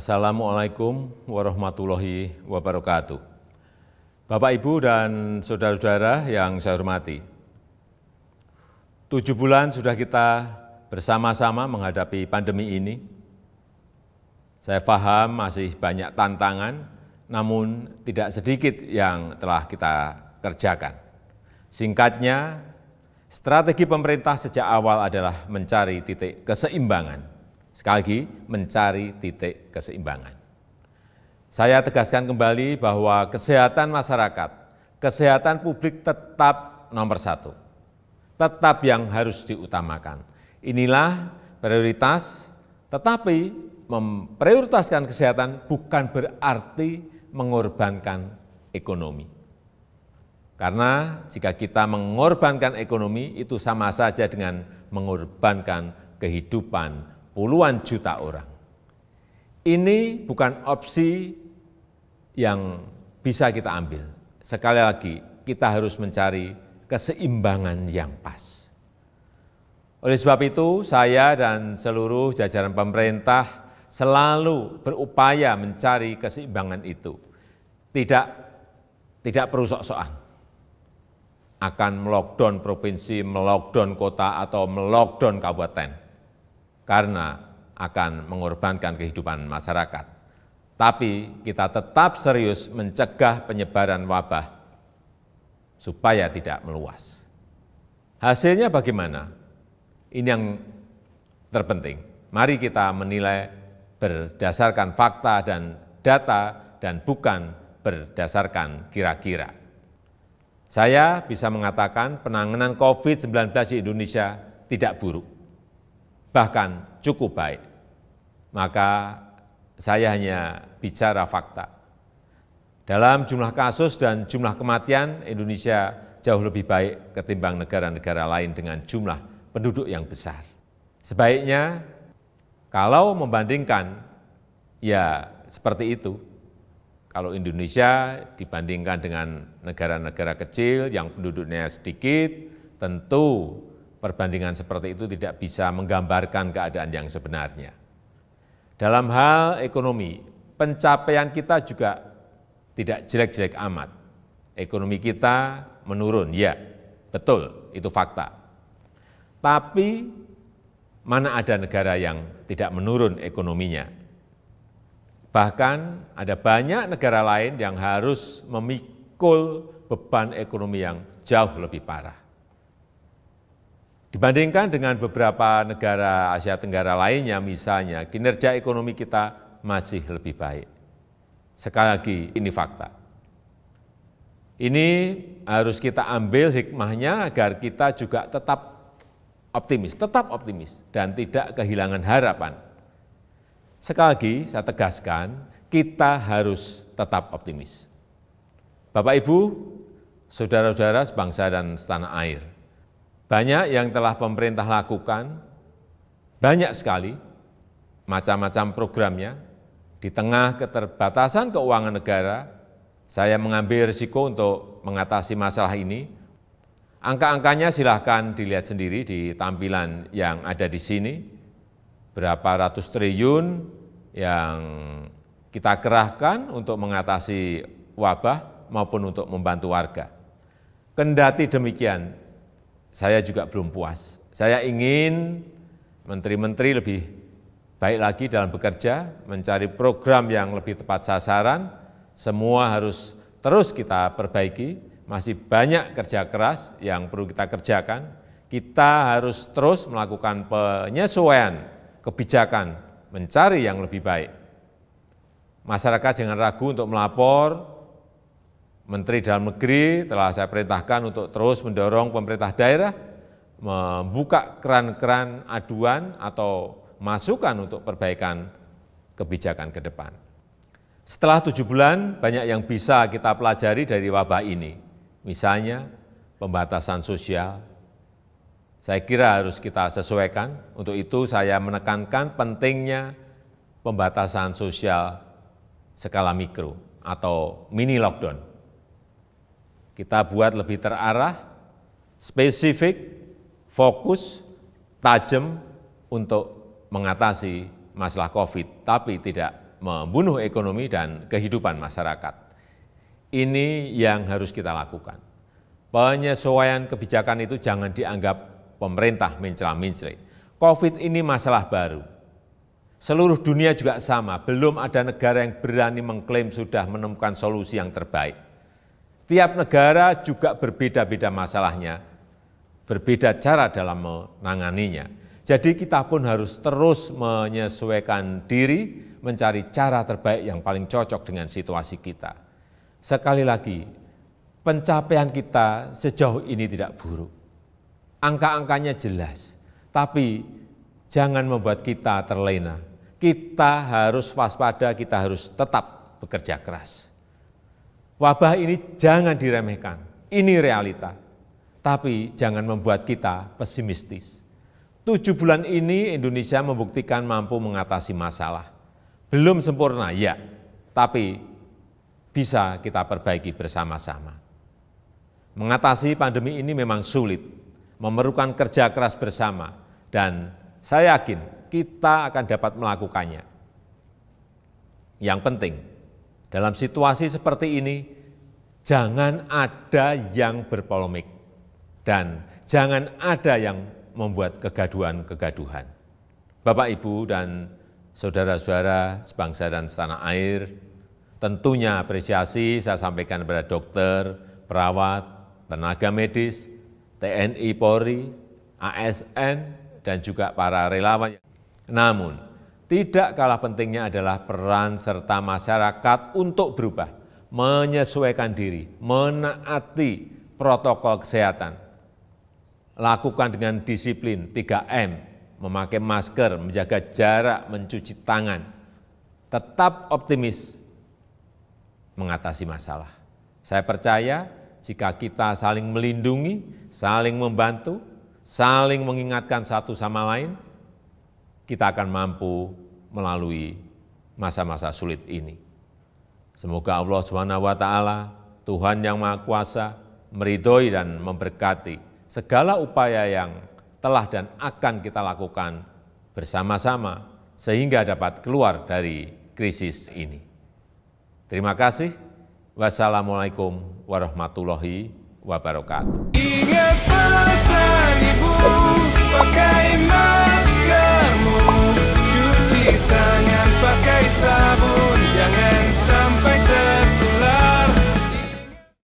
Assalamualaikum warahmatullahi wabarakatuh. Bapak, Ibu, dan saudara-saudara yang saya hormati. 7 bulan sudah kita bersama-sama menghadapi pandemi ini. Saya paham masih banyak tantangan, namun tidak sedikit yang telah kita kerjakan. Singkatnya, strategi pemerintah sejak awal adalah mencari titik keseimbangan. Sekali lagi, mencari titik keseimbangan. Saya tegaskan kembali bahwa kesehatan masyarakat, kesehatan publik tetap nomor 1. Tetap yang harus diutamakan. Inilah prioritas, tetapi memprioritaskan kesehatan bukan berarti mengorbankan ekonomi. Karena jika kita mengorbankan ekonomi, itu sama saja dengan mengorbankan kehidupan puluhan juta orang. Ini bukan opsi yang bisa kita ambil. Sekali lagi, kita harus mencari keseimbangan yang pas. Oleh sebab itu, saya dan seluruh jajaran pemerintah selalu berupaya mencari keseimbangan itu. Tidak perlu sok-sokan akan melockdown provinsi, melockdown kota, atau melockdown kabupaten, karena akan mengorbankan kehidupan masyarakat. Tapi kita tetap serius mencegah penyebaran wabah supaya tidak meluas. Hasilnya bagaimana? Ini yang terpenting. Mari kita menilai berdasarkan fakta dan data dan bukan berdasarkan kira-kira. Saya bisa mengatakan penanganan COVID-19 di Indonesia tidak buruk, bahkan cukup baik. Maka saya hanya bicara fakta. Dalam jumlah kasus dan jumlah kematian, Indonesia jauh lebih baik ketimbang negara-negara lain dengan jumlah penduduk yang besar. Sebaiknya kalau membandingkan, ya seperti itu. Kalau Indonesia dibandingkan dengan negara-negara kecil yang penduduknya sedikit, tentu perbandingan seperti itu tidak bisa menggambarkan keadaan yang sebenarnya. Dalam hal ekonomi, pencapaian kita juga tidak jelek-jelek amat. Ekonomi kita menurun, ya, betul, itu fakta. Tapi mana ada negara yang tidak menurun ekonominya? Bahkan ada banyak negara lain yang harus memikul beban ekonomi yang jauh lebih parah. Dibandingkan dengan beberapa negara Asia Tenggara lainnya, misalnya, kinerja ekonomi kita masih lebih baik. Sekali lagi, ini fakta. Ini harus kita ambil hikmahnya agar kita juga tetap optimis, dan tidak kehilangan harapan. Sekali lagi, saya tegaskan, kita harus tetap optimis. Bapak, Ibu, saudara-saudara sebangsa dan setanah air, banyak yang telah pemerintah lakukan, banyak sekali macam-macam programnya. Di tengah keterbatasan keuangan negara, saya mengambil risiko untuk mengatasi masalah ini. Angka-angkanya silahkan dilihat sendiri di tampilan yang ada di sini. Berapa ratus triliun yang kita kerahkan untuk mengatasi wabah maupun untuk membantu warga. Kendati demikian, saya juga belum puas. Saya ingin menteri-menteri lebih baik lagi dalam bekerja, mencari program yang lebih tepat sasaran. Semua harus terus kita perbaiki. Masih banyak kerja keras yang perlu kita kerjakan. Kita harus terus melakukan penyesuaian kebijakan, mencari yang lebih baik. Masyarakat jangan ragu untuk melapor. Menteri Dalam Negeri telah saya perintahkan untuk terus mendorong pemerintah daerah membuka keran-keran aduan atau masukan untuk perbaikan kebijakan ke depan. Setelah 7 bulan, banyak yang bisa kita pelajari dari wabah ini. Misalnya, pembatasan sosial. Saya kira harus kita sesuaikan. Untuk itu saya menekankan pentingnya pembatasan sosial skala mikro atau mini lockdown. Kita buat lebih terarah, spesifik, fokus, tajam untuk mengatasi masalah COVID, tapi tidak membunuh ekonomi dan kehidupan masyarakat. Ini yang harus kita lakukan. Penyesuaian kebijakan itu jangan dianggap pemerintah mencela-mencela. COVID ini masalah baru. Seluruh dunia juga sama, belum ada negara yang berani mengklaim sudah menemukan solusi yang terbaik. Tiap negara juga berbeda-beda masalahnya, berbeda cara dalam menanganinya. Jadi kita pun harus terus menyesuaikan diri, mencari cara terbaik yang paling cocok dengan situasi kita. Sekali lagi, pencapaian kita sejauh ini tidak buruk. Angka-angkanya jelas, tapi jangan membuat kita terlena. Kita harus waspada, kita harus tetap bekerja keras. Wabah ini jangan diremehkan, ini realita. Tapi jangan membuat kita pesimistis. 7 bulan ini Indonesia membuktikan mampu mengatasi masalah. Belum sempurna, ya, tapi bisa kita perbaiki bersama-sama. Mengatasi pandemi ini memang sulit, memerlukan kerja keras bersama, dan saya yakin kita akan dapat melakukannya. Yang penting, dalam situasi seperti ini, jangan ada yang berpolemik dan jangan ada yang membuat kegaduhan-kegaduhan. Bapak, Ibu, dan saudara-saudara sebangsa dan setanah air, tentunya apresiasi saya sampaikan kepada dokter, perawat, tenaga medis, TNI, Polri, ASN, dan juga para relawan. Namun, tidak kalah pentingnya adalah peran serta masyarakat untuk berubah, menyesuaikan diri, menaati protokol kesehatan. Lakukan dengan disiplin 3M, memakai masker, menjaga jarak, mencuci tangan. Tetap optimis mengatasi masalah. Saya percaya jika kita saling melindungi, saling membantu, saling mengingatkan satu sama lain, kita akan mampu melalui masa-masa sulit ini. Semoga Allah SWT, Tuhan yang Maha Kuasa, meridhoi dan memberkati segala upaya yang telah dan akan kita lakukan bersama-sama sehingga dapat keluar dari krisis ini. Terima kasih. Wassalamualaikum warahmatullahi wabarakatuh. Ingat pesan Ibu, pakai maskermu, cuci tangan pakai sabun.